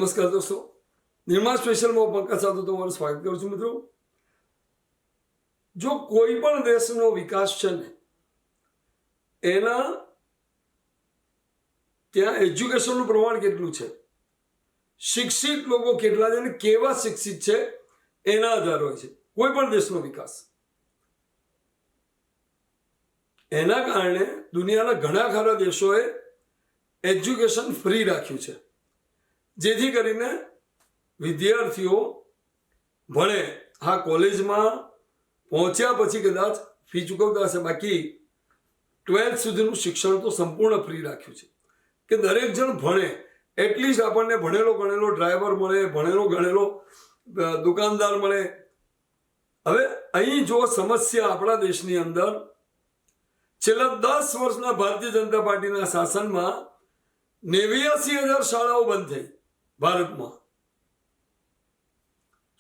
નમસ્કાર દોસ્તો, નિર્માણ સ્પેશિયલમાં પંકજ સાધુ તમારું સ્વાગત કરું છું. મિત્રો, જો કોઈ પણ દેશનો વિકાસ છે ને એના ત્યાં એજ્યુકેશનનું પ્રમાણ કેટલું છે, શિક્ષિત લોકો કેટલા છે અને કેવા શિક્ષિત છે એના આધાર હોય છે કોઈ પણ દેશનો વિકાસ. એના કારણે દુનિયાના ઘણા ખરા દેશોએ એજ્યુકેશન ફ્રી રાખ્યું છે, જેથી કરીને વિદ્યાર્થીઓ ભણે. હા, કોલેજમાં પહોંચ્યા પછી કદાચ ફી ચૂકવતા હશે, બાકી 12th સુધીનું શિક્ષણ તો સંપૂર્ણ ફ્રી રાખ્યું છે કે દરેક જણ ભણે. એટલીસ્ટ આપણને ભણેલો ગણેલો ડ્રાઈવર મળે, ભણેલો ગણેલો દુકાનદાર મળે. હવે અહીં જો સમસ્યા આપણા દેશની અંદર છેલ્લા 10 વર્ષના ભારતીય જનતા પાર્ટીના શાસનમાં 89,000 શાળાઓ બંધ થઈ ભારતમાં.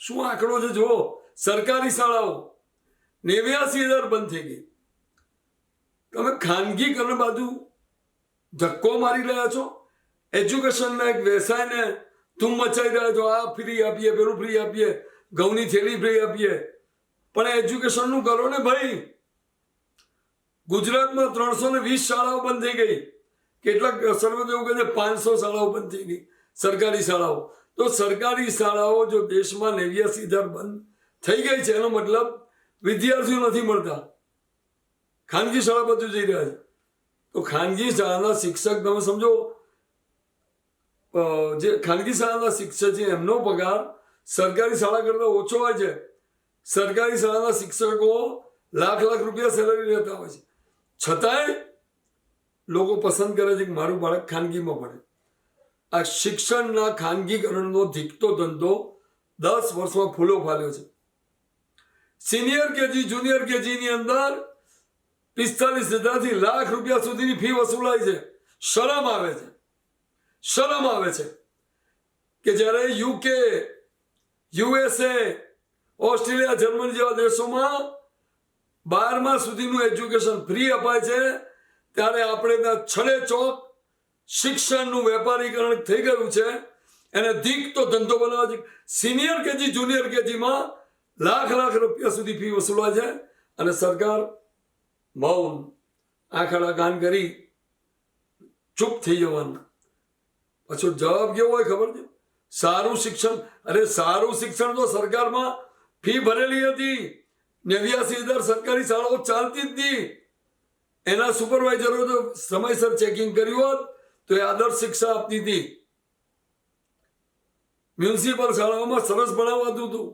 શું આંકડો છે જુઓ, સરકારી શાળાઓ 89,000 બંધ થઈ ગઈ. તમે ખાનગીકરણ બાજુ ધક્કો મારી રહ્યા છો, એજ્યુકેશનના એક વ્યવસાયને ધૂમ મચાવી રહ્યા છો. આ ફ્રી આપીએ, પેલું ફ્રી આપીએ, ઘઉંની થેલી ફ્રી આપીએ, પણ એજ્યુકેશનનું કરો ને ભાઈ. ગુજરાતમાં 320 શાળાઓ બંધ થઈ ગઈ. કેટલાક સર્વે એવું કહે છે 500 શાળાઓ બંધ થઈ ગઈ, સરકારી શાળાઓ. તો સરકારી શાળાઓ જો દેશમાં 89,000 બંધ થઈ ગઈ છે, એનો મતલબ વિદ્યાર્થીઓ નથી મળતા, ખાનગી શાળા બધું જઈ રહ્યા છે. તો ખાનગી શાળાના શિક્ષક, તમે સમજો, જે ખાનગી શાળાના શિક્ષક છે એમનો પગાર સરકારી શાળા કરતા ઓછો હોય છે. સરકારી શાળાના શિક્ષકો લાખ રૂપિયા સેલરી લેતા હોય છે, છતાંય લોકો પસંદ કરે છે કે મારું બાળક ખાનગીમાં ભણે. આ શિક્ષણના ખાનગીકરણનો ધીકતો ધંધો 10 વર્ષમાં ફૂલો ફાલ્યો છે. સિનિયર કેજી, જુનિયર કેજીની અંદર 45,000 થી લાખ રૂપિયા સુધીની ફી વસૂલાય છે. શરમ આવે છે, શરમ આવે છે કે જ્યારે UK, USA, ઓસ્ટ્રેલિયા, જર્મની જેવા દેશોમાં 12મા સુધીનું એજ્યુકેશન ફ્રી અપાય છે, ત્યારે આપણે ત્યાં છડે ચોક શિક્ષણનું વેપારીકરણ થઈ ગયું છે. એને ધીકતો ધંધો બનાવે છે. સિનિયર કેજી, જુનિયર કેજીમાં લાખ રૂપિયા સુધી ફી વસૂલાય છે અને સરકાર મૌન, આંખડા કાન કરી ચૂપ થઈ જવાનું. પછી જવાબ કેવો હોય ખબર છે? સારું શિક્ષણ. અરે સારું શિક્ષણ તો સરકારમાં ફી ભરેલી હતી. 89,000 સરકારી શાળાઓ ચાલતી જ હતી. એના સુપરવાઇઝરો તો સમયસર ચેકિંગ કર્યું હોત તો એ આદર્શ શિક્ષા આપતી હતી. મ્યુનિસિપલ શાળાઓમાં સરસ ભણાવાતું હતું.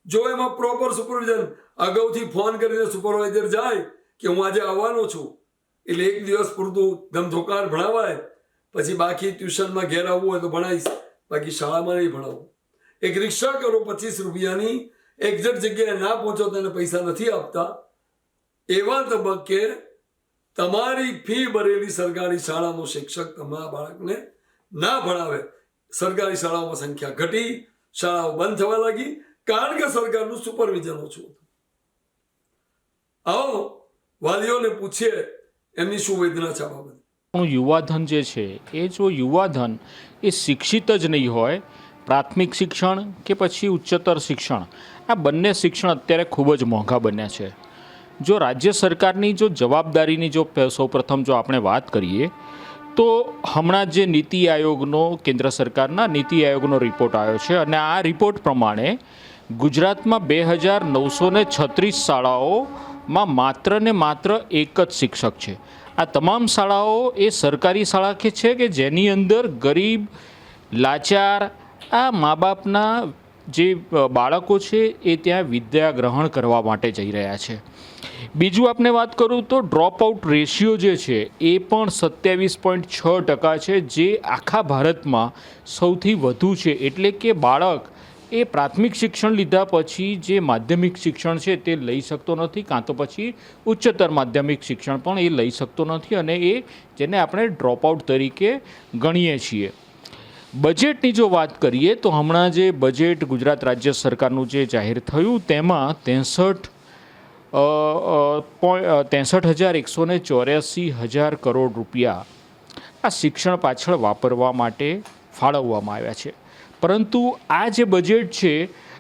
જો એમાં પ્રોપર સુપરવિઝન, અગાઉથી ફોન કરીને સુપરવાઇઝર જાય કે હું આજે આવવાનો છું, એટલે એક દિવસ પૂરતું ધમધોકાર ભણાવાય, પછી બાકી ટ્યુશનમાં ઘેર આવવું હોય તો ભણાવીશ, બાકી શાળામાં નહીં ભણાવું. એક રિક્ષા કરો 25 રૂપિયાની, એક્ઝેક્ટ જગ્યાએ ના પહોંચો તો એને પૈસા નથી આપતા. એવા તબક્કે તમારી ફી ભરેલી સરકારી શાળાનો શિક્ષક તમારા બાળકને ના ભણાવે. સરકારી શાળાઓમાં સંખ્યા ઘટી, શાળાઓ બંધ થવા લાગી, કારણ કે સરકારનું સુપરવિઝન ઓછું હતું. આવો વાલીઓને પૂછીએ એમની શું વેદના છે આ બાબતે. યુવાધન જે છે એ જો યુવાધન એ શિક્ષિત જ નહીં હોય, પ્રાથમિક શિક્ષણ કે પછી ઉચ્ચતર શિક્ષણ, આ બંને શિક્ષણ અત્યારે ખૂબ જ મોંઘા બન્યા છે. જો રાજ્ય સરકારની જો જવાબદારીની જો સૌપ્રથમ જો આપણે વાત કરીએ તો હમણાં જે નીતિ આયોગનો, કેન્દ્ર સરકારના નીતિ આયોગનો રિપોર્ટ આવ્યો છે અને આ રિપોર્ટ પ્રમાણે ગુજરાતમાં 2,936 શાળાઓમાં માત્ર ને માત્ર એક જ શિક્ષક છે. આ તમામ શાળાઓ એ સરકારી શાળા કે છે કે જેની અંદર ગરીબ, લાચાર, આ મા બાપના જે બાળકો છે એ ત્યાં વિદ્યા ગ્રહણ કરવા માટે જઈ રહ્યા છે. બીજું આપણે વાત કરું તો ડ્રોપ આઉટ રેશિયો જે છે એ પણ 27.6% છે, જે આખા ભારતમાં સૌથી વધુ છે. એટલે કે બાળક એ પ્રાથમિક શિક્ષણ લીધા પછી જે માધ્યમિક શિક્ષણ છે તે લઈ શકતો નથી, કાં તો પછી ઉચ્ચતર માધ્યમિક શિક્ષણ પણ એ લઈ શકતો નથી, અને એ જેને આપણે ડ્રોપ આઉટ તરીકે ગણીએ છીએ. બજેટની જો વાત કરીએ તો હમણાં જે બજેટ ગુજરાત રાજ્ય સરકારનું જે જાહેર થયું તેમાં 63,184 કરોડ રૂપિયા આ શિક્ષણ પાછળ વાપરવા માટે ફાળવવામાં આવ્યા છે. પરંતુ આ જે બજેટ છે,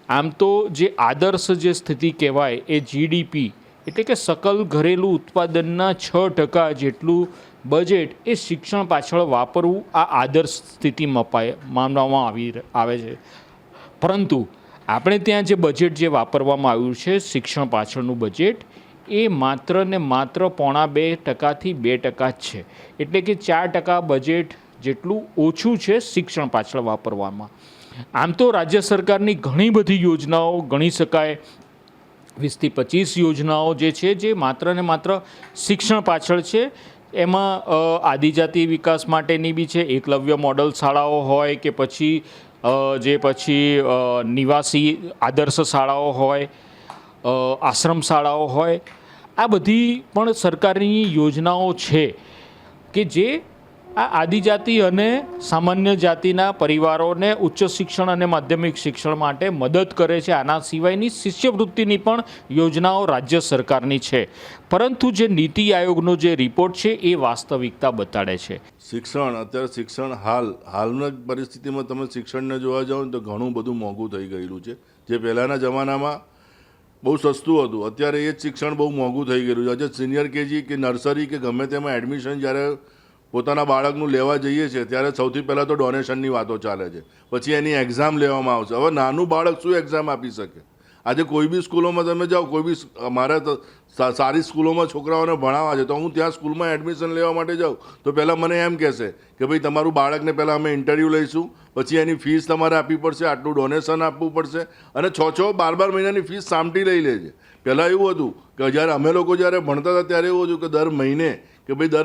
આમ તો જે આદર્શ જે સ્થિતિ કહેવાય એ જીડીપી એટલે કે सकल ઘરેલું ઉત્પાદનના 6% જેટલું બજેટ એ શિક્ષણ પાછળ વાપરવું આ આદર્શ સ્થિતિમાં માનવામાં આવે છે. પરંતુ આપણે ત્યાં જે બજેટ જે વાપરવામાં આવ્યું છે શિક્ષણ પાછળનું બજેટ એ માત્ર ને માત્ર 0.5%થી 2% જ છે. એટલે કે 4% બજેટ જેટલું ઓછું છે શિક્ષણ પાછળ વાપરવામાં. આમ તો રાજ્ય સરકારની ઘણી બધી યોજનાઓ ગણી શકાય, 20થી 25 યોજનાઓ જે છે જે માત્ર ને માત્ર શિક્ષણ પાછળ છે. એમાં આદિજાતિ વિકાસ માટેની બી છે, એકલવ્ય મોડલ શાળાઓ હોય કે પછી નિવાસી આદર્શ શાળાઓ હોય, આશ્રમ શાળાઓ હોય, આ બધી પણ સરકારની યોજનાઓ છે કે જે આ આદિજાતિ અને સામાન્ય જાતિના પરિવારોને ઉચ્ચ શિક્ષણ અને માધ્યમિક શિક્ષણ માટે મદદ કરે છે. આના સિવાયની શિષ્યવૃત્તિની પણ યોજનાઓ રાજ્ય સરકારની છે. પરંતુ જે નીતિ આયોગનો જે રિપોર્ટ છે એ વાસ્તવિકતા બતાડે છે. શિક્ષણ હાલના પરિસ્થિતિમાં તમે શિક્ષણને જોવા જાઓ ને તો ઘણું બધું મોંઘું થઈ ગયેલું છે. જે પહેલાંના જમાનામાં બહુ સસ્તું હતું, અત્યારે એ જ શિક્ષણ બહુ મોંઘું થઈ ગયેલું છે. આજે સિનિયર કેજી કે નર્સરી કે ગમે તેમાં એડમિશન જ્યારે પોતાના બાળકનું લેવા જઈએ છીએ ત્યારે સૌથી પહેલાં તો ડોનેશનની વાતો ચાલે છે, પછી એની એક્ઝામ લેવામાં આવશે. હવે નાનું બાળક શું એક્ઝામ આપી શકે? આજે કોઈ બી સ્કૂલોમાં તમે જાઓ, કોઈ બી મારે તો સારી સ્કૂલોમાં છોકરાઓને ભણાવવા છે તો હું ત્યાં સ્કૂલમાં એડમિશન લેવા માટે જાઉં તો પહેલાં મને એમ કહેશે કે ભાઈ તમારું બાળકને પહેલાં અમે ઇન્ટરવ્યૂ લઈશું, પછી એની ફીસ તમારે આપવી પડશે, આટલું ડોનેશન આપવું પડશે, અને 6-12 મહિનાની ફીસ સામટી લઈ લે છે. પહેલાં એવું હતું કે જ્યારે અમે લોકો જ્યારે ભણતા હતા ત્યારે એવું હતું કે દર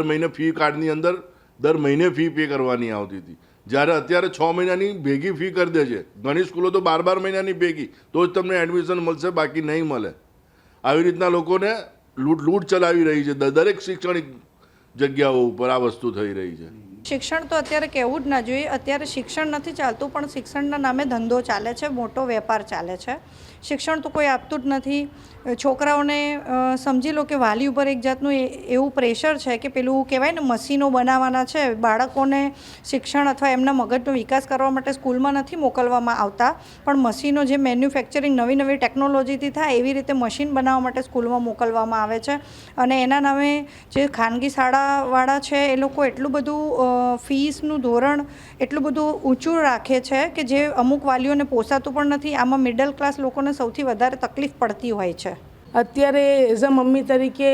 મહિને ફી કાર્ડની અંદર દર મહિને ફી પે કરવાની આવતી હતી. જ્યારે અત્યારે 6 મહિનાની ભેગી ફી કરી દે છે. ઘણી સ્કૂલો તો 12 મહિનાની ભેગી, તો જ તમને એડમિશન મળશે, બાકી નહીં મળે. આવી રીતના લોકોને લૂંટ ચલાવી રહી છે. દરેક શૈક્ષણિક જગ્યાઓ ઉપર આ વસ્તુ થઈ રહી છે. શિક્ષણ તો અત્યારે કહેવું જ ના જોઈએ. અત્યારે શિક્ષણ નથી ચાલતું, પણ શિક્ષણના નામે ધંધો ચાલે છે, મોટો વેપાર ચાલે છે. શિક્ષણ તો કોઈ આપતું જ નથી. છોકરાઓને સમજી લો કે વાલી ઉપર એક જાતનું એવું પ્રેશર છે કે પેલું કહેવાય ને મશીનો બનાવવાના છે. બાળકોને શિક્ષણ અથવા એમના મગજનો વિકાસ કરવા માટે સ્કૂલમાં નથી મોકલવામાં આવતા, પણ મશીનો જે મેન્યુફેક્ચરિંગ નવી ટેકનોલોજીથી થાય એવી રીતે મશીન બનાવવા માટે સ્કૂલમાં મોકલવામાં આવે છે. અને એના નામે જે ખાનગી શાળાવાળા છે એ લોકો એટલું બધું ફીસનું ધોરણ એટલું બધું ઊંચું રાખે છે કે જે અમુક વાલીઓને પોસાતું પણ નથી. આમાં મિડલ ક્લાસ લોકોને સૌથી વધારે તકલીફ પડતી હોય છે. અત્યારે એઝ અ મમ્મી તરીકે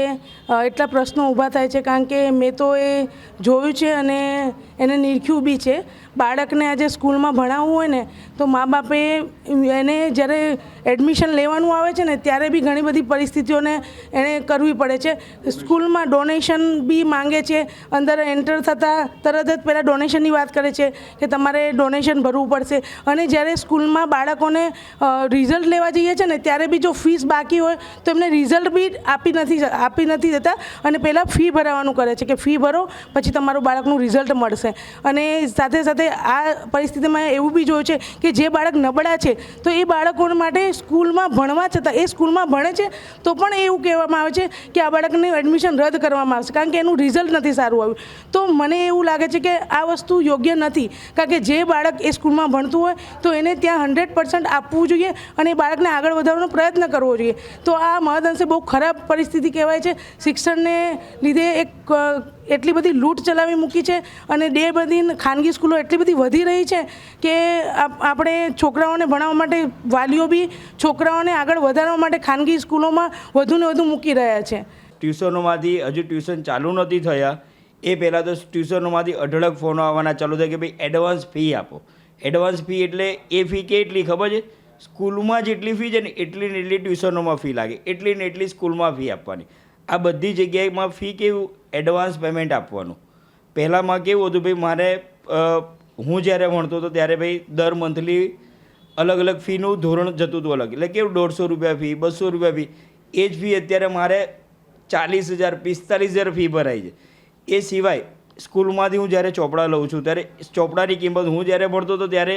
એટલા પ્રશ્નો ઊભા થાય છે, કારણ કે મેં તો એ જોયું છે અને એને નિરખ્યું બી છે. બાળકને આજે સ્કૂલમાં ભણાવવું હોય ને તો મા બાપે એને જ્યારે એડમિશન લેવાનું આવે છે ને ત્યારે બી ઘણી બધી પરિસ્થિતિઓને એણે કરવી પડે છે. સ્કૂલમાં ડોનેશન બી માંગે છે. અંદર એન્ટર થતાં તરત જ પહેલાં ડોનેશનની વાત કરે છે કે તમારે ડોનેશન ભરવું પડશે. અને જ્યારે સ્કૂલમાં બાળકોને રિઝલ્ટ લેવા જઈએ છીએ ને ત્યારે બી જો ફીસ બાકી હોય તો એમને રિઝલ્ટ બી આપી નથી દેતા અને પહેલાં ફી ભરાવાનું કરે છે કે ફી ભરો પછી તમારું બાળકનું રિઝલ્ટ મળશે. અને સાથે સાથે આ પરિસ્થિતિમાં એવું બી જોયું છે કે જે બાળક નબળા છે તો એ બાળકો માટે સ્કૂલમાં ભણવા છતાં એ સ્કૂલમાં ભણે છે તો પણ એવું કહેવામાં આવે છે કે આ બાળકને એડમિશન રદ કરવામાં આવશે કારણ કે એનું રિઝલ્ટ નથી સારું આવ્યું. તો મને એવું લાગે છે કે આ વસ્તુ યોગ્ય નથી, કારણ કે જે બાળક એ સ્કૂલમાં ભણતું હોય તો એને ત્યાં 100% આપવું જોઈએ અને એ બાળકને આગળ વધારવાનો પ્રયત્ન કરવો જોઈએ. તો આ મહદઅંશે બહુ ખરાબ પરિસ્થિતિ કહેવાય છે. શિક્ષણને લીધે એટલી બધી લૂંટ ચલાવી મૂકી છે અને ડે બધી ખાનગી સ્કૂલો એટલી બધી વધી રહી છે કે આપણે છોકરાઓને ભણાવવા માટે વાલીઓ બી છોકરાઓને આગળ વધારવા માટે ખાનગી સ્કૂલોમાં વધુને વધુ મૂકી રહ્યા છે. ટ્યુશનોમાંથી હજુ ટ્યુશન ચાલુ નથી થયા એ પહેલાં તો ટ્યુશનોમાંથી અઢળક ફોનો આવવાના ચાલુ થાય કે ભાઈ એડવાન્સ ફી આપો. એડવાન્સ ફી એટલે એ ફી કેટલી ખબર છે? સ્કૂલમાં જેટલી ફી છે ને એટલી ને એટલી ટ્યુશનોમાં ફી લાગે, એટલી ને એટલી સ્કૂલમાં ફી આપવાની. આ બધી જગ્યાએમાં ફી કેવું એડવાન્સ પેમેન્ટ આપવાનું. પહેલાંમાં કેવું હતું ભાઈ મારે હું જ્યારે ભણતો હતો ત્યારે ભાઈ દર મંથલી અલગ અલગ ફીનું ધોરણ જતું હતું અલગ. એટલે કેવું 150 રૂપિયા ફી, 200 રૂપિયા ફી. એ જ ફી અત્યારે મારે 40,000 45,000 ફી ભરાય છે. એ સિવાય સ્કૂલમાંથી હું જ્યારે ચોપડા લઉં છું ત્યારે ચોપડાની કિંમત હું જ્યારે ભણતો હતો ત્યારે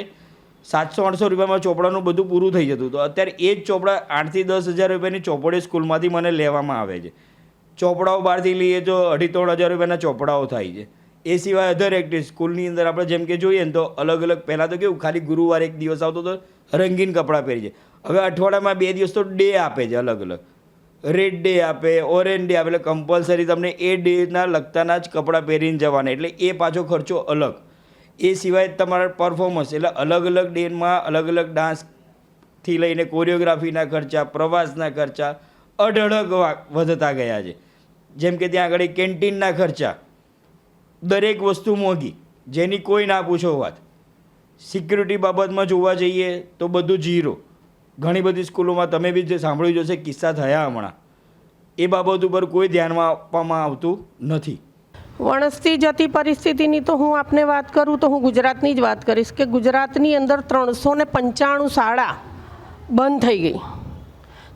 700-800 રૂપિયામાં ચોપડાનું બધું પૂરું થઈ જતું હતું. અત્યારે એ જ ચોપડા 8,000 થી 10,000 રૂપિયાની ચોપડી સ્કૂલમાંથી મને લેવામાં આવે છે. ચોપડાઓ બહારથી લઈએ તો 2,500-3,000 રૂપિયાના ચોપડાઓ થાય છે. એ સિવાય અધર એક્ટિવિટી સ્કૂલની અંદર આપણે જેમ કે જોઈએ ને તો અલગ અલગ પહેલાં તો કેવું ખાલી ગુરુવારે એક દિવસ આવતો તો રંગીન કપડાં પહેરી જાય. હવે અઠવાડિયામાં 2 દિવસ તો ડે આપે છે અલગ અલગ. રેડ ડે આપે, ઓરેન્જ ડે આપે, એટલે કમ્પલસરી તમને એ ડેના લગતાના જ કપડાં પહેરીને જવાના, એટલે એ પાછો ખર્ચો અલગ. એ સિવાય તમારા પરફોર્મન્સ એટલે અલગ અલગ ડેમાં અલગ અલગ ડાન્સથી લઈને કોરિયોગ્રાફીના ખર્ચા, પ્રવાસના ખર્ચા અઢળક વધતા ગયા છે. જેમ કે ત્યાં આગળ કેન્ટીનના ખર્ચા, દરેક વસ્તુ મોંઘી, જેની કોઈ ના પૂછો વાત. સિક્યુરિટી બાબતમાં જોવા જઈએ તો બધું ઝીરો. ઘણી બધી સ્કૂલોમાં તમે બી જે સાંભળ્યું જશે કિસ્સા થયા હમણાં, એ બાબત ઉપર કોઈ ધ્યાનમાં આપવામાં આવતું નથી. વણસતી જતી પરિસ્થિતિની તો હું આપને વાત કરું તો હું ગુજરાતની જ વાત કરીશ કે ગુજરાતની અંદર 395 શાળા બંધ થઈ ગઈ.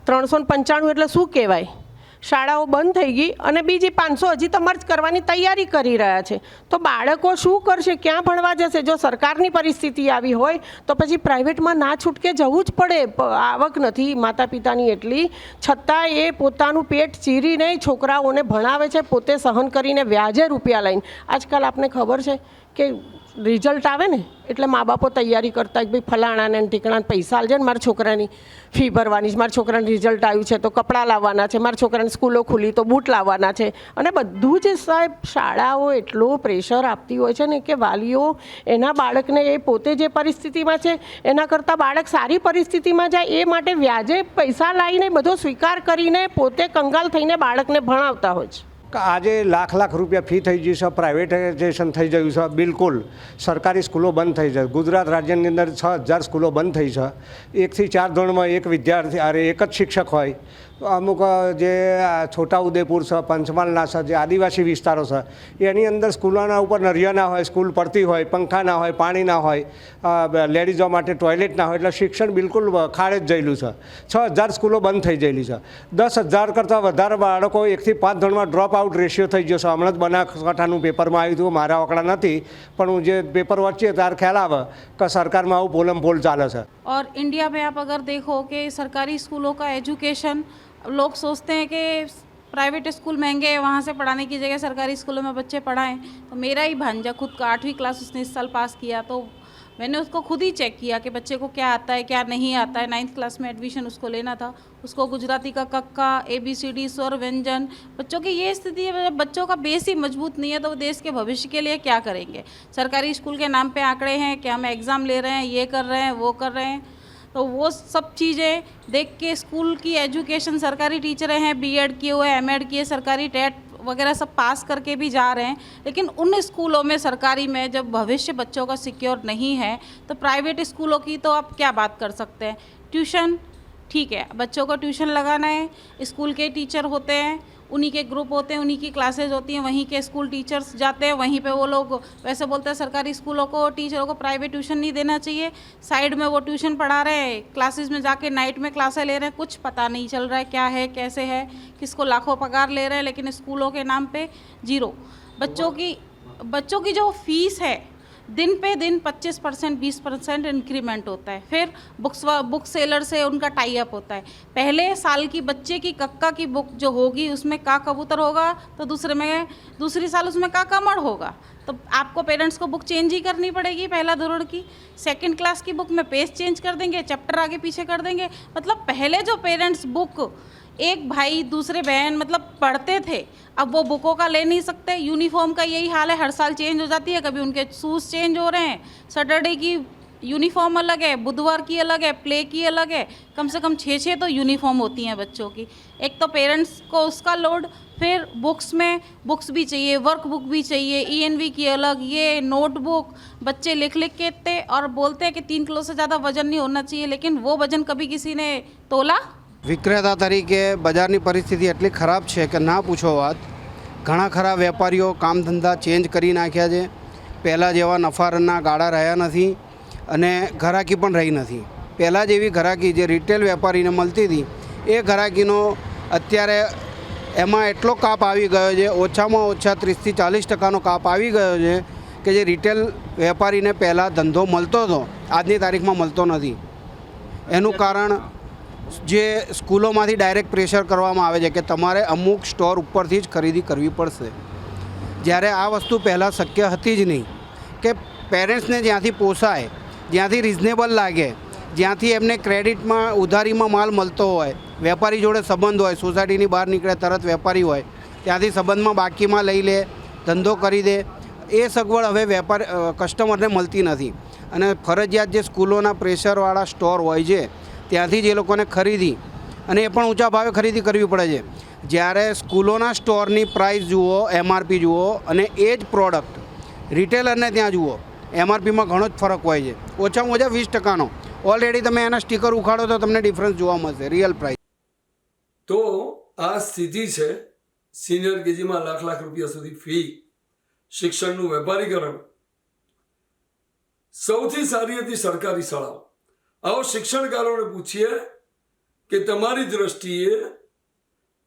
395 એટલે શું કહેવાય? શાળાઓ બંધ થઈ ગઈ અને બીજી 500 હજી તો મર્જ કરવાની તૈયારી કરી રહ્યા છે. તો બાળકો શું કરશે, ક્યાં ભણવા જશે? જો સરકારની પરિસ્થિતિ આવી હોય તો પછી પ્રાઇવેટમાં ના છૂટકે જવું જ પડે. આવક નથી માતા પિતાની એટલી, છતાં એ પોતાનું પેટ ચીરીને છોકરાઓને ભણાવે છે, પોતે સહન કરીને વ્યાજે રૂપિયા લઈને. આજકાલ આપને ખબર છે કે રિઝલ્ટ આવે ને એટલે મા બાપો તૈયારી કરતા કે ભાઈ ફલાણાને ઠીકણાને પૈસા આલજે ને મારા છોકરાની ફી ભરવાની છે, મારા છોકરાનું રિઝલ્ટ આવ્યું છે તો કપડાં લાવવાના છે, મારા છોકરાની સ્કૂલો ખુલી તો બૂટ લાવવાના છે. અને બધું જ સાહેબ શાળાઓ એટલો પ્રેશર આપતી હોય છે ને કે વાલીઓ એના બાળકને એ પોતે જે પરિસ્થિતિમાં છે એના કરતાં બાળક સારી પરિસ્થિતિમાં જાય એ માટે વ્યાજે પૈસા લાવીને બધો સ્વીકાર કરીને પોતે કંગાલ થઈને બાળકને ભણાવતા હોય છે. આજે લાખ રૂપિયા ફી થઈ ગઈ છે, પ્રાઇવેટાઇઝેશન થઈ ગયું છે, બિલકુલ સરકારી સ્કૂલો બંધ થઈ છે. ગુજરાત રાજ્યની અંદર 6000 સ્કૂલો બંધ થઈ છે. 1 થી 4 ધોરણમાં એક વિદ્યાર્થી એક જ શિક્ષક હોય. અમુક જે છોટાઉદેપુર છે, પંચમહાલના છે, જે આદિવાસી વિસ્તારો છે એની અંદર સ્કૂલોના ઉપર નરિયા ના હોય, સ્કૂલ પડતી હોય, પંખા ના હોય, પાણી ના હોય, લેડીઝો માટે ટોયલેટ ના હોય, એટલે શિક્ષણ બિલકુલ ખાડે જ જયેલું છે. 6000 સ્કૂલો બંધ થઈ ગયેલી છે. 10,000 કરતાં વધારે બાળકો 1 થી 5 ધોરણમાં ડ્રોપ આઉટ રેશિયો થઈ ગયો છે. હમણાં જ બનાસકાંઠાનું પેપરમાં આવ્યું હતું, મારા આંકડા નથી પણ હું જે પેપર વાંચીએ ત્યારે ખ્યાલ આવે કે સરકારમાં આવું પોલમપોલ ચાલે છે. और इंडिया में आप अगर देखो कि सरकारी स्कूलों का एजुकेशन, लोग सोचते हैं कि प्राइवेट स्कूल महंगे हैं, वहाँ से पढ़ाने की जगह सरकारी स्कूलों में बच्चे पढ़ाएं. तो मेरा ही भांजा खुद का 8वीं क्लास उसने इस साल पास किया, तो मैंने उसको खुद ही चेक किया कि बच्चे को क्या आता है क्या नहीं आता है. 9th क्लास में एडमिशन उसको लेना था. उसको गुजराती का कक्का, ABCD, स्वर व्यंजन, बच्चों की ये स्थिति है. जब बच्चों का बेस ही मजबूत नहीं है तो वो देश के भविष्य के लिए क्या करेंगे? सरकारी स्कूल के नाम पे आंकड़े हैं कि हम एग्ज़ाम ले रहे हैं, ये कर रहे हैं, वो कर रहे हैं. तो वो सब चीज़ें देख के स्कूल की एजुकेशन, सरकारी टीचरें हैं, B.Ed किए हुए, M.Ed किए, सरकारी टेट वगैरह सब पास करके भी जा रहे हैं. लेकिन उन स्कूलों में, सरकारी में, जब भविष्य बच्चों का सिक्योर नहीं है तो प्राइवेट स्कूलों की तो आप क्या बात कर सकते हैं. ट्यूशन ठीक है, बच्चों को ट्यूशन लगाना है, स्कूल के टीचर होते हैं, उन्हीं के ग्रुप होते हैं, उन्हीं की क्लासेज होती हैं, वहीं के स्कूल टीचर्स जाते हैं, वहीं पे वो लोग वैसे बोलते हैं सरकारी स्कूलों को, टीचरों को प्राइवेट ट्यूशन नहीं देना चाहिए. साइड में वो ट्यूशन पढ़ा रहे हैं, क्लासेस में जाके नाइट में क्लासें ले रहे हैं, कुछ पता नहीं चल रहा है क्या है कैसे है, किसको लाखों पगार ले रहे हैं, लेकिन स्कूलों के नाम पे जीरो. बच्चों की जो फीस है दिन पे दिन 25% 20% इंक्रीमेंट होता है. फिर बुक सेलर से उनका टाई अप होता है. पहले साल की बच्चे की कक्का की बुक जो होगी उसमें का कबूतर होगा, तो दूसरी साल उसमें का कमड़ होगा. तो आपको पेरेंट्स को बुक चेंज ही करनी पड़ेगी. पहला धोरण की 2nd क्लास की बुक में पेज चेंज कर देंगे, चैप्टर आगे पीछे कर देंगे. मतलब पहले जो पेरेंट्स बुक एक भाई दूसरे बहन मतलब पढ़ते थे, अब वो बुकों का ले नहीं सकते. यूनिफॉर्म का यही हाल है, हर साल चेंज हो जाती है. कभी उनके शूज़ चेंज हो रहे हैं, सैटरडे की यूनिफॉर्म अलग है, बुधवार की अलग है, प्ले की अलग है. कम से कम 6 तो यूनिफॉर्म होती हैं बच्चों की. एक तो पेरेंट्स को उसका लोड, फिर बुक्स भी चाहिए, वर्क बुक भी चाहिए, ENV की अलग, ये नोटबुक. बच्चे लिख के इतने और बोलते हैं कि 3 किलो से ज़्यादा वजन नहीं होना चाहिए, लेकिन वो वजन कभी किसी ने तोला? વિક્રેતા તરીકે બજારની પરિસ્થિતિ એટલી ખરાબ છે કે ના પૂછો વાત. ઘણા ખરા વેપારીઓ કામ ધંધા ચેન્જ કરી નાખ્યા છે. પહેલાં જેવા નફારના ગાળા રહ્યા નથી અને ઘરાકી પણ રહી નથી. પહેલાં જેવી ઘરાકી જે રિટેલ વેપારીને મળતી હતી એ ઘરાકીનો અત્યારે એમાં એટલો કાપ આવી ગયો છે, ઓછામાં ઓછા 30 થી 40% કાપ આવી ગયો છે કે જે રિટેલ વેપારીને પહેલાં ધંધો મળતો હતો આજની તારીખમાં મળતો નથી. એનું કારણ જે સ્કૂલોમાંથી ડાયરેક્ટ પ્રેશર કરવામાં આવે છે કે તમારે અમુક સ્ટોર ઉપરથી જ ખરીદી કરવી પડશે. જ્યારે આ વસ્તુ પહેલાં શક્ય હતી જ નહીં કે પેરેન્ટ્સને જ્યાંથી પોસાય, જ્યાંથી રિઝનેબલ લાગે, જ્યાંથી એમને ક્રેડિટમાં ઉધારીમાં માલ મળતો હોય, વેપારી જોડે સંબંધ હોય, સોસાયટીની બહાર નીકળે તરત વેપારી હોય, ત્યાંથી સંબંધમાં બાકીમાં લઈ લે, ધંધો કરી દે, એ સગવડ હવે કસ્ટમરને મળતી નથી. અને ફરજિયાત જે સ્કૂલોના પ્રેશરવાળા સ્ટોર હોય છે ત્યાંથી જ એ લોકોને ખરીદી, અને એ પણ ઊંચા ભાવે ખરીદી કરવી પડે છે. જ્યારે સ્કૂલોના સ્ટોરની પ્રાઇસ જુઓ, MRP જુઓ, અને એ જ પ્રોડક્ટ રિટેલરને ત્યાં જુઓ, MRPમાં ઘણો જ ફરક હોય છે, ઓછામાં ઓછા 20%નો. ઓલરેડી તમે એના સ્ટીકર ઉખાડો તો તમને ડિફરન્સ જોવા મળશે રિયલ પ્રાઇસ. તો આ સ્થિતિ છે. સિનિયર કેજીમાં લાખ રૂપિયા સુધી ફી, શિક્ષણનું વેપારીકરણ. સૌથી સારી હતી સરકારી શાળાઓ. આવો શિક્ષણકારોને પૂછીએ કે તમારી દ્રષ્ટિએ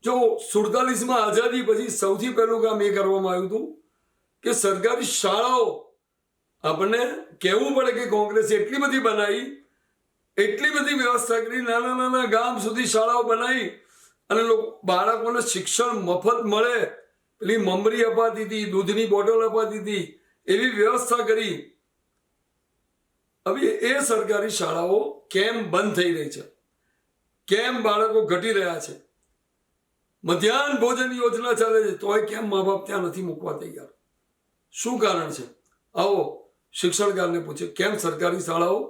જો 47માં આઝાદી પછી સૌથી પહેલું કામ એ કરવામાં આવ્યું હતું કે સરકારી શાળાઓ, આપણને કહેવું પડે કે કોંગ્રેસે એટલી બધી બનાવી, એટલી બધી વ્યવસ્થા કરી, નાના નાના ગામ સુધી શાળાઓ બનાવી અને બાળકોને શિક્ષણ મફત મળે, પેલી મમરી અપાતી હતી, દૂધની બોટલ અપાતી હતી, એવી વ્યવસ્થા કરી. હવે એ સરકારી શાળાઓ કેમ બંધ થઈ રહી છે? કેમ બાળકો ઘટી રહ્યા છે? મધ્યાહન ભોજન યોજના ચાલે છે તોય કેમ મા બાપ ત્યાં નથી મૂકવા તૈયાર? શું કારણ છે? આવો શિક્ષણકારને પૂછે કેમ સરકારી શાળાઓ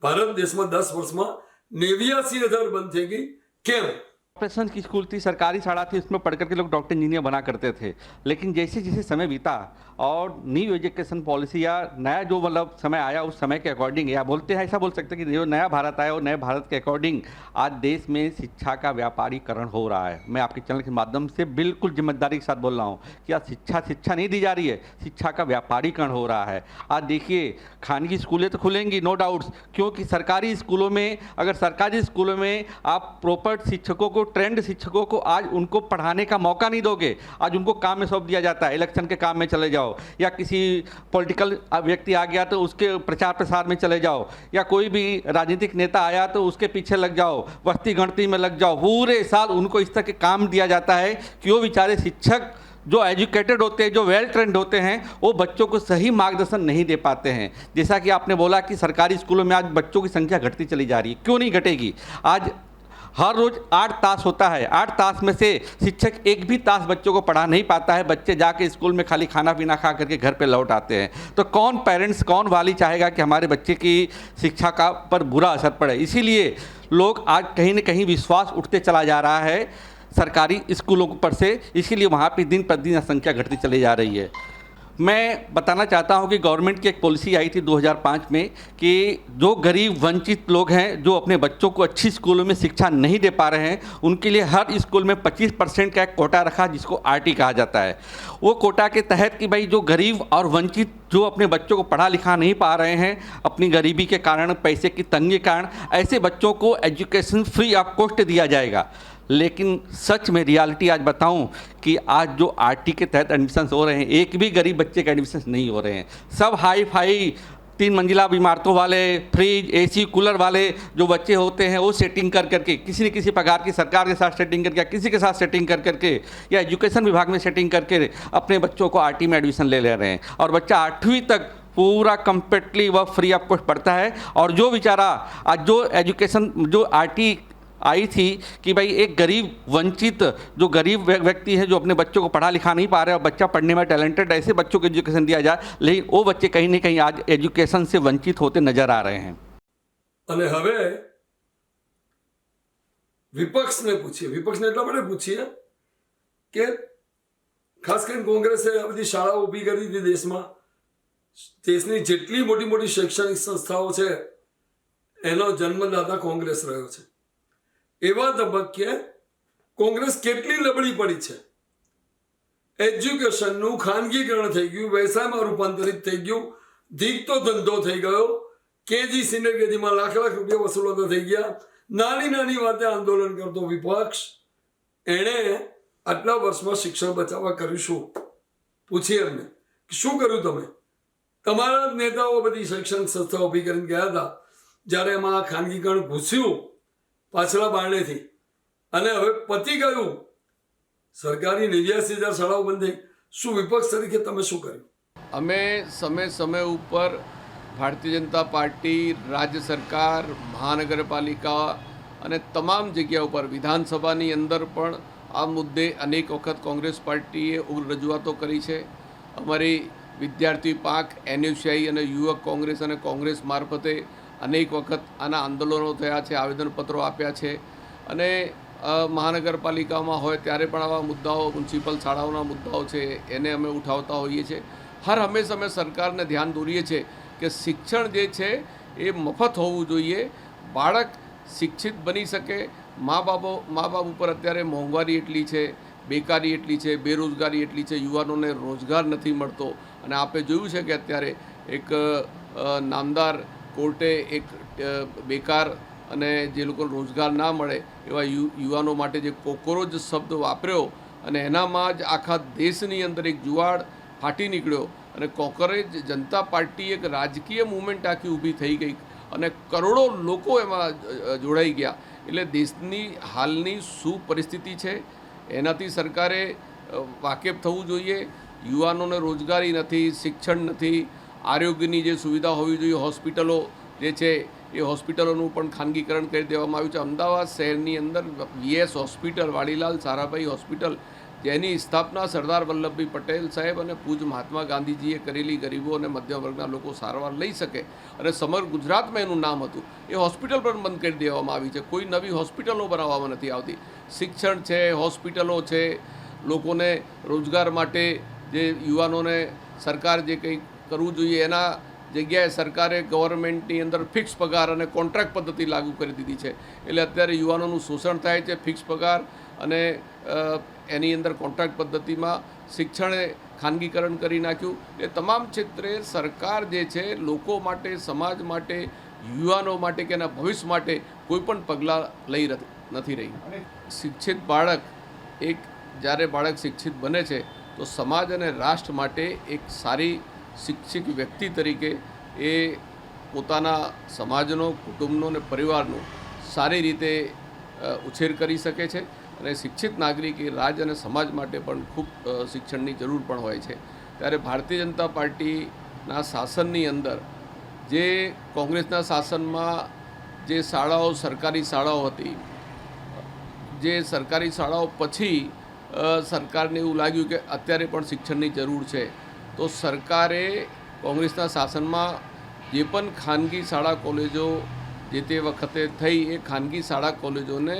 ભારત દેશમાં 10 વર્ષમાં 89,000 બંધ થઈ ગઈ, કેમ? ऑपरेशन की स्कूल थी, सरकारी शाला थी, उसमें पढ़ करके लोग डॉक्टर इंजीनियर बना करते थे. लेकिन जैसे जैसे समय बीता और न्यू एजुकेशन पॉलिसी या नया जो मतलब समय आया उस समय के अकॉर्डिंग, या बोलते हैं ऐसा बोल सकते हैं कि जो नया भारत आया वो नए भारत के अकॉर्डिंग आज देश में शिक्षा का व्यापारीकरण हो रहा है. मैं आपके चैनल के माध्यम से बिल्कुल जिम्मेदारी के साथ बोल रहा हूँ कि आज शिक्षा नहीं दी जा रही है, शिक्षा का व्यापारीकरण हो रहा है. आज देखिए खानगी स्कूलें तो खुलेंगी नो डाउट्स, क्योंकि सरकारी स्कूलों में अगर सरकारी स्कूलों में आप प्रॉपर शिक्षकों को, ट्रेंड शिक्षकों को आज उनको पढ़ाने का मौका नहीं दोगे, आज उनको काम में सौंप दिया जाता है, इलेक्शन के काम में चले जाओ, या किसी पॉलिटिकल व्यक्ति आ गया तो उसके प्रचार प्रसार में चले जाओ, या कोई भी राजनीतिक नेता आया तो उसके पीछे लग जाओ, वस्ती गणती में लग जाओ. पूरे साल उनको इस तरह के काम दिया जाता है कि वो बेचारे शिक्षक जो एजुकेटेड होते हैं, जो वेल ट्रेंड होते हैं, वो बच्चों को सही मार्गदर्शन नहीं दे पाते हैं. जैसा कि आपने बोला कि सरकारी स्कूलों में आज बच्चों की संख्या घटती चली जा रही है. क्यों नहीं घटेगी? आज हर रोज 8 तास होता है, 8 तास में से शिक्षक एक भी तास बच्चों को पढ़ा नहीं पाता है. बच्चे जाके स्कूल में खाली खाना पीना खा करके घर पे लौट आते हैं. तो कौन पेरेंट्स, कौन वाली चाहेगा कि हमारे बच्चे की शिक्षा का पर बुरा असर पड़े? इसीलिए लोग आज कहीं न कहीं विश्वास उठते चला जा रहा है सरकारी स्कूलों पर से, इसीलिए वहाँ पे दिन प्रतिदिन संख्या घटती चली जा रही है. मैं बताना चाहता हूं कि गवर्नमेंट की एक पॉलिसी आई थी 2005 में कि जो गरीब वंचित लोग हैं, जो अपने बच्चों को अच्छी स्कूलों में शिक्षा नहीं दे पा रहे हैं, उनके लिए हर स्कूल में 25% का एक कोटा रखा जिसको RT कहा जाता है. वो कोटा के तहत कि भाई जो गरीब और वंचित जो अपने बच्चों को पढ़ा लिखा नहीं पा रहे हैं अपनी गरीबी के कारण, पैसे की तंगी के कारण, ऐसे बच्चों को एजुकेशन फ्री ऑफ कॉस्ट दिया जाएगा. लेकिन सच में रियलिटी आज बताऊं कि आज जो RT के तहत एडमिशन्स हो रहे हैं, एक भी गरीब बच्चे के एडमिशन्स नहीं हो रहे हैं. सब हाई फाई 3 मंजिला इमारतों वाले, फ्रिज, AC, कूलर वाले जो बच्चे होते हैं वो सेटिंग कर करके, किसी न किसी प्रकार की सरकार के साथ सेटिंग करके, किसी के साथ सेटिंग कर करके, या एजुकेशन विभाग में सेटिंग करके अपने बच्चों को RT में एडमिशन ले रहे हैं. और बच्चा 8वीं तक पूरा कंप्लीटली वह फ्री ऑफ कॉस्ट पढ़ता है. और जो बेचारा आज जो एजुकेशन, जो RT आई थी कि भाई एक गरीब वंचित जो गरीब व्यक्ति है जो अपने बच्चों को पढ़ा लिखा नहीं पा रहे और बच्चा पढ़ने में टैलेंटेड, ऐसे बच्चों को एजुकेशन दिया जाए, लेकिन वो बच्चे कहीं ना कहीं आज एजुकेशन से वंचित होते नजर आ रहे हैं. અને હવે વિપક્ષને પૂછીએ, વિપક્ષને એટલા માટે પૂછીએ કે ખાસ કરીને કોંગ્રેસે આ બધી શાળાઓ ઊભી કરી હતી દેશમાં. દેશની જેટલી મોટી મોટી શૈક્ષણિક સંસ્થાઓ છે એનો જન્મદાતા કોંગ્રેસ રહ્યો છે. એવા તબક્કે કોંગ્રેસ કેટલી નબળી પડી છે. એજ્યુકેશનનું ખાનગીકરણ થઈ ગયું, વ્યવસાયમાં રૂપાંતરિત થઈ ગયું, ધીકતો ધંધો થઈ ગયો. કેજી સિનિયર કેજીમાં લાખ રૂપિયા વસૂલતા થઈ ગયા. નાની નાની વાતે આંદોલન કરતો વિપક્ષ એણે આટલા વર્ષમાં શિક્ષણ બચાવવા કર્યું શું? પૂછીએ એમને શું કર્યું તમે? તમારા નેતાઓ બધી શૈક્ષણિક સંસ્થાઓ ઊભી કરીને ગયા હતા. જ્યારે એમાં ખાનગીકરણ ઘૂસ્યું પાછલા બારણેથી અને હવે પતી ગયું. સરકારી 89,000 શાળાઓ બંધ થઈ. શું વિપક્ષ તરીકે તમે શું કર્યું? અમે સમય ઉપર ભારતીય જનતા પાર્ટી, રાજ્ય સરકાર, મહાનગરપાલિકા અને તમામ જગ્યા ઉપર વિધાનસભાની અંદર પણ આ મુદ્દે અનેક વખત કોંગ્રેસ પાર્ટીએ ઉગ્ર રજૂઆતો કરી છે. અમારી વિદ્યાર્થી પાંખ, NUCI અને યુવક કોંગ્રેસ અને કોંગ્રેસ મારફતે અનેક વખત આના આંદોલનો થયા છે, આવેદનપત્રો આપ્યા છે. અને મહાનગરપાલિકામાં હોય ત્યારે પણ આવા મુદ્દાઓ, મ્યુનિસિપલ શાળાઓના મુદ્દાઓ છે એને અમે ઉઠાવતા હોઈએ છીએ. હર હંમેશા અમે સરકારને ધ્યાન દોરીએ છીએ કે શિક્ષણ જે છે એ મફત હોવું જોઈએ, બાળક શિક્ષિત બની શકે. મા બાપ ઉપર અત્યારે મોંઘવારી એટલી છે, બેકારી એટલી છે, બેરોજગારી એટલી છે, યુવાનોને રોજગાર નથી મળતો. અને આપે જોયું છે કે અત્યારે એક નામદાર કોર્ટે એક બેકાર અને જે લોકોને રોજગાર ના મળે એવા યુવાનો માટે જે કોકરોચ શબ્દ વાપર્યો અને એનામાં જ આખા દેશની અંદર એક જુવાળ ફાટી નીકળ્યો. અને કોંગ્રેસ જનતા પાર્ટી એક રાજકીય મૂવમેન્ટ આખી ઊભી થઈ ગઈ અને કરોડો લોકો એમાં જોડાઈ ગયા. એટલે દેશની હાલની શું પરિસ્થિતિ છે એનાથી સરકારે વાકેફ થવું જોઈએ. યુવાનોને રોજગારી નથી, શિક્ષણ નથી, આરોગ્યની જે સુવિધા હોવી જોઈએ, હોસ્પિટલો જે છે એ હોસ્પિટલોનું પણ ખાનગીકરણ કરી દેવામાં આવ્યું છે. અમદાવાદ શહેરની અંદર VS hospital, Vadilal Sarabhai hospital, જેની સ્થાપના સરદાર વલ્લભભાઈ પટેલ સાહેબ અને પૂજ મહાત્મા ગાંધીજીએ કરેલી, ગરીબો અને મધ્યમ વર્ગના લોકો સારવાર લઈ શકે અને સમગ્ર ગુજરાતમાં એનું નામ હતું, એ હોસ્પિટલ પણ બંધ કરી દેવામાં આવી છે. કોઈ નવી હોસ્પિટલો બનાવવામાં નથી આવતી. શિક્ષણ છે, હોસ્પિટલો છે, લોકોને રોજગાર માટે જે યુવાનોને સરકાર જે કંઈ કરવું જોઈએ એના જગ્યાએ સરકારે ગવર્મેન્ટની અંદર ફિક્સ પગાર અને કોન્ટ્રાક્ટ પદ્ધતિ લાગુ કરી દીધી છે. એટલે અત્યારે યુવાનોનું શોષણ થાય છે. ફિક્સ પગાર અને એની અંદર કોન્ટ્રાક્ટ પદ્ધતિમાં શિક્ષણે ખાનગીકરણ કરી નાખ્યું. એ તમામ ક્ષેત્રે સરકાર જે છે લોકો માટે, સમાજ માટે, યુવાનો માટે કે એના ભવિષ્ય માટે કોઈ પણ પગલાં લઈ નથી રહી. શિક્ષિત બાળક જ્યારે બાળક શિક્ષિત બને છે તો સમાજ અને રાષ્ટ્ર માટે એક સારી શિક્ષિત વ્યક્તિ તરીકે એ પોતાના સમાજનો, કુટુંબનો અને પરિવારનો સારી રીતે ઉછેર કરી શકે છે. અને શિક્ષિત નાગરિક એ રાજ્ય અને સમાજ માટે પણ ખૂબ શિક્ષણની જરૂર પણ હોય છે. ત્યારે ભારતીય જનતા પાર્ટીના શાસનની અંદર જે કોંગ્રેસના શાસનમાં જે શાળાઓ, સરકારી શાળાઓ હતી, જે સરકારી શાળાઓ પછી સરકારને એવું લાગ્યું કે અત્યારે પણ શિક્ષણની જરૂર છે, તો સરકારે કોંગ્રેસના શાસનમાં જે પણ ખાનગી શાળા કોલેજો જે તે વખતે થઈ એ ખાનગી શાળા કોલેજોને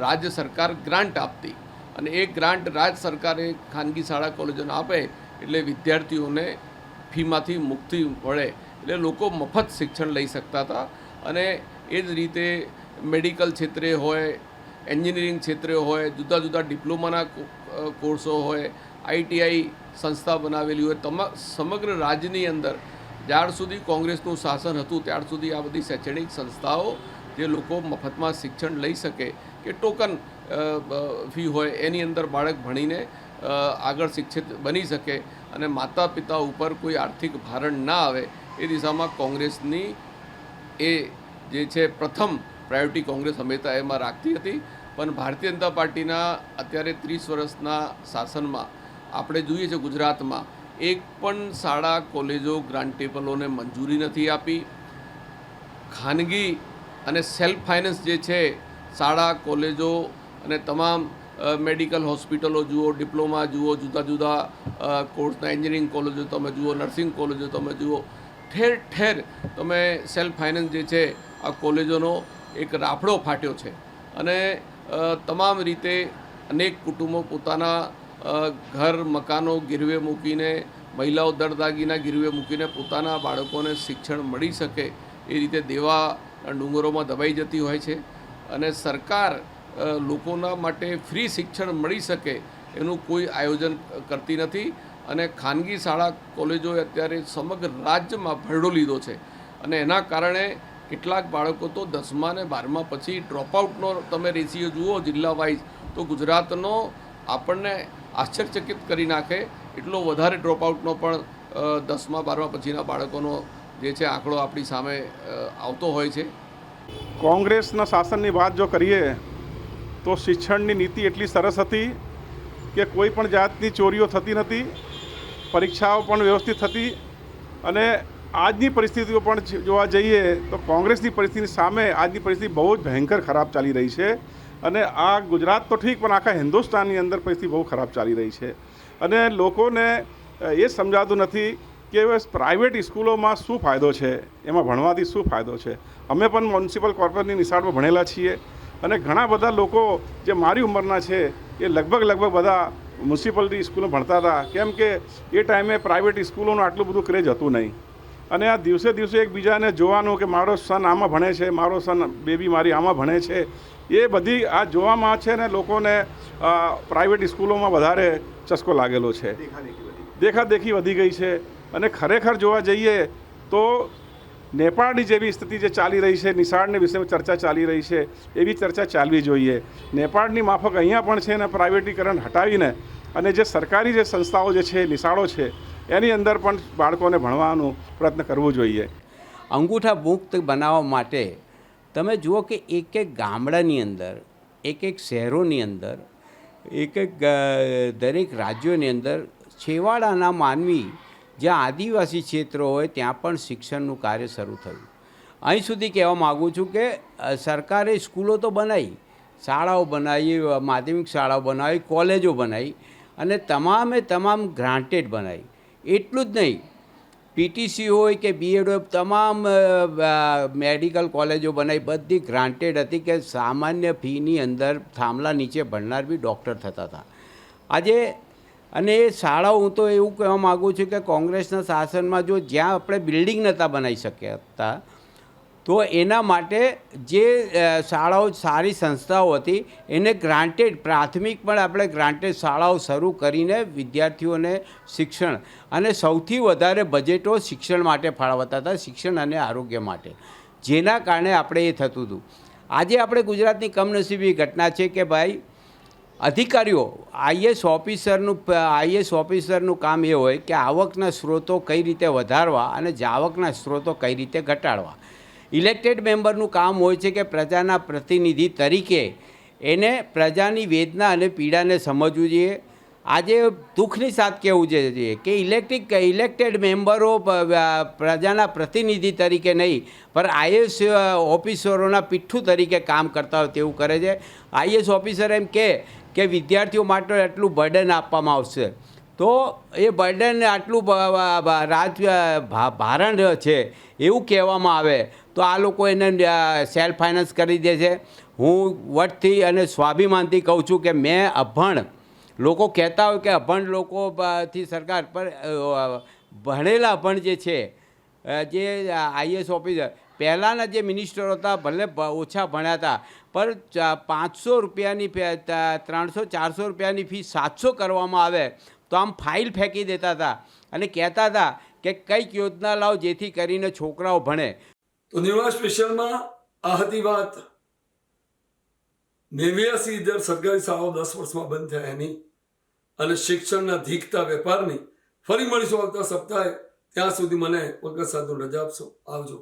રાજ્ય સરકાર ગ્રાન્ટ આપતી. અને એ ગ્રાન્ટ રાજ્ય સરકારે ખાનગી શાળા કોલેજોને આપે એટલે વિદ્યાર્થીઓને ફીમાંથી મુક્તિ મળે, એટલે લોકો મફત શિક્ષણ લઈ શકતા હતા. અને એ જ રીતે મેડિકલ ક્ષેત્રે હોય, એન્જિનિયરિંગ ક્ષેત્રે હોય, જુદા જુદા ડિપ્લોમાના કોર્સો હોય, ITI સંસ્થા બનાવેલી હોય, સમગ્ર રાજ્યની અંદર જ્યાર સુધી કોંગ્રેસનું શાસન હતું ત્યાર સુધી આ બધી શૈક્ષણિક સંસ્થાઓ જે લોકો મફતમાં શિક્ષણ લઈ શકે કે ટોકન ફી હોય એની અંદર બાળક ભણીને આગળ શિક્ષિત બની શકે અને માતા પિતા ઉપર કોઈ આર્થિક ભારણ ના આવે એ દિશામાં કોંગ્રેસની એ જે છે પ્રથમ પ્રાયોરિટી કોંગ્રેસ હંમેશા એમાં રાખતી હતી. પણ ભારતીય જનતા પાર્ટીના અત્યારે 30 વર્ષના શાસનમાં આપણે જોઈએ છે ગુજરાતમાં એક પણ શાળા કોલેજો ગ્રાન્ટેબલોને મંજૂરી નથી આપી. ખાનગી અને સેલ્ફ ફાઇનાન્સ જે છે શાળા કોલેજો અને તમામ મેડિકલ હોસ્પિટલો જુઓ, ડિપ્લોમા જુઓ, જુદા જુદા કોર્સના એન્જિનિયરિંગ કોલેજો તમે જુઓ, નર્સિંગ કોલેજો તમે જુઓ, ઠેર ઠેર તમે સેલ્ફ ફાઇનાન્સ જે છે આ કોલેજોનો એક રાફડો ફાટ્યો છે. અને તમામ રીતે અનેક કુટુંબો પોતાના ઘર મકાનો ગીરવે મૂકીને, મહિલાઓ દરદાગીના ગીરવે મૂકીને પોતાના બાળકોને શિક્ષણ મળી શકે એ રીતે દેવા ડુંગરોમાં દબાઈ જતી હોય છે. અને સરકાર લોકોના માટે ફ્રી શિક્ષણ મળી શકે એનું કોઈ આયોજન કરતી નથી. અને ખાનગી શાળા કોલેજોએ અત્યારે સમગ્ર રાજ્યમાં ભરડો લીધો છે. અને એના કારણે કેટલાક બાળકો તો 10મા અને 12મા પછી ડ્રોપઆઉટનો તમે રેશિયો જુઓ જિલ્લા વાઇઝ તો ગુજરાતનો આપણને આશ્ચર્યચકિત કરી નાખે એટલો વધારે ડ્રોપઆઉટનો પણ 10મા 12મા પછીના બાળકોનો જે છે આંકડો આપણી સામે આવતો હોય છે. કોંગ્રેસના શાસનની વાત જો કરીએ તો શિક્ષણની નીતિ એટલી સરસ હતી કે કોઈ પણ જાતની ચોરીઓ થતી નથી પરીક્ષાઓ પણ વ્યવસ્થિત થતી અને આજની પરિસ્થિતિઓ પણ જોવા જઈએ તો કોંગ્રેસની પરિસ્થિતિની સામે આજની પરિસ્થિતિ બહુ જ ભયંકર ખરાબ ચાલી રહી છે અને આ ગુજરાત તો ઠીક પણ આખા હિન્દુસ્તાનની અંદર પરિસ્થિતિ બહુ ખરાબ ચાલી રહી છે અને લોકોને એ સમજાતું નથી કે પ્રાઇવેટ સ્કૂલોમાં શું ફાયદો છે, એમાં ભણવાથી શું ફાયદો છે. અમે પણ મ્યુનિસિપલ કોર્પોરેશનની નિશાળમાં ભણેલા છીએ અને ઘણા બધા લોકો જે મારી ઉંમરના છે એ લગભગ બધા મ્યુનિસિપાલિટી સ્કૂલમાં ભણતા હતા, કેમ કે એ ટાઈમે પ્રાઇવેટ સ્કૂલોનું આટલું બધું ક્રેઝ હતું નહીં અને આ દિવસે એકબીજાને જોવાનું કે મારો સન આમાં ભણે છે, મારો સન બેબી મારી આમાં ભણે છે, એ બધી આ જોવામાં છે ને લોકોને પ્રાઇવેટ સ્કૂલોમાં વધારે ચસ્કો લાગેલો છે, દેખાદેખી વધી ગઈ છે અને ખરેખર જોવા જઈએ તો નેપાળની જેવી સ્થિતિ જે ચાલી રહી છે, નિશાળની વિષયમાં ચર્ચા ચાલી રહી છે, એવી ચર્ચા ચાલવી જોઈએ. નેપાળની માફક અહીંયા પણ છે ને પ્રાઇવેટીકરણ હટાવીને અને જે સરકારી જે સંસ્થાઓ જે છે, નિશાળો છે, એની અંદર પણ બાળકોને ભણવાનું પ્રયત્ન કરવું જોઈએ. અંગૂઠા મુક્ત બનાવવા માટે તમે જુઓ કે એક ગામડાની અંદર, એક શહેરોની અંદર, એક દરેક રાજ્યોની અંદર છેવાડાના માનવી જ્યાં આદિવાસી ક્ષેત્રો હોય ત્યાં પણ શિક્ષણનું કાર્ય શરૂ થયું. અહીં સુધી કહેવા માગું છું કે સરકારે સ્કૂલો તો બનાવી, શાળાઓ બનાવી, માધ્યમિક શાળાઓ બનાવી, કોલેજો બનાવી અને તમામ ગ્રાન્ટેડ બનાવી. એટલું જ નહીં, પીટીસી હોય કે બીએડ હોય, તમામ મેડિકલ કોલેજો બનાવી, બધી ગ્રાન્ટેડ હતી કે સામાન્ય ફીની અંદર થાંભલા નીચે ભણનાર બી ડૉક્ટર થતા હતા. આજે અને એ શાળાઓ, હું તો એવું કહેવા માગું છું કે કોંગ્રેસના શાસનમાં જો જ્યાં આપણે બિલ્ડિંગ નહોતા બનાવી શકતા તો એના માટે જે શાળાઓ સારી સંસ્થાઓ હતી એને ગ્રાન્ટેડ, પ્રાથમિક પણ આપણે ગ્રાન્ટેડ શાળાઓ શરૂ કરીને વિદ્યાર્થીઓને શિક્ષણ અને સૌથી વધારે બજેટો શિક્ષણ માટે ફાળવતા હતા, શિક્ષણ અને આરોગ્ય માટે, જેના કારણે આપણે એ થતું હતું. આજે આપણે ગુજરાતની કમનસીબી ઘટના છે કે ભાઈ અધિકારીઓ, આઈએસ ઓફિસરનું કામ એ હોય કે આવકના સ્ત્રોતો કઈ રીતે વધારવા અને જાવકના સ્ત્રોતો કઈ રીતે ઘટાડવા. ઇલેક્ટેડ મેમ્બરનું કામ હોય છે કે પ્રજાના પ્રતિનિધિ તરીકે એને પ્રજાની વેદના અને પીડાને સમજવું જોઈએ. આજે દુઃખની સાથ કહેવું જોઈએ કે ઇલેક્ટેડ મેમ્બરો પ્રજાના પ્રતિનિધિ તરીકે નહીં પણ આઈએસ ઓફિસરોના પીઠું તરીકે કામ કરતા હોય તેવું કરે છે. આઈએસ ઓફિસર એમ કે વિદ્યાર્થીઓ માટે આટલું બર્ડન આપવામાં આવશે તો એ બર્ડન આટલું ભારણ છે એવું કહેવામાં આવે તો આ લોકો એને સેલ્ફ ફાઇનાન્સ કરી દે છે. હું વટથી અને સ્વાભિમાનથી કહું છું કે મેં અભણ લોકો કહેતા હોય કે અભણ લોકોથી સરકાર પર ભણેલા અભણ જે છે, જે આઈએસ ઓફિસર પહેલાંના જે મિનિસ્ટરો હતા ભલે ઓછા ભણ્યા હતા પણ 500 રૂપિયાની 300-400 રૂપિયાની ફી 700 કરવામાં આવે તો આમ ફાઇલ ફેંકી દેતા હતા અને કહેતા હતા કે કંઈક યોજના લાવ જેથી કરીને છોકરાઓ ભણે. તો નિર્માણ સ્પેશિયલમાં આ હતી વાત 89 સરકારી શાળાઓ 10 વર્ષમાં બંધ થયા એની અને શિક્ષણના ધીકતા વેપારની. ફરી મળીશું આવતા સપ્તાહે. ત્યાં સુધી મને વખત સાધુ રજા આપશો. આવજો.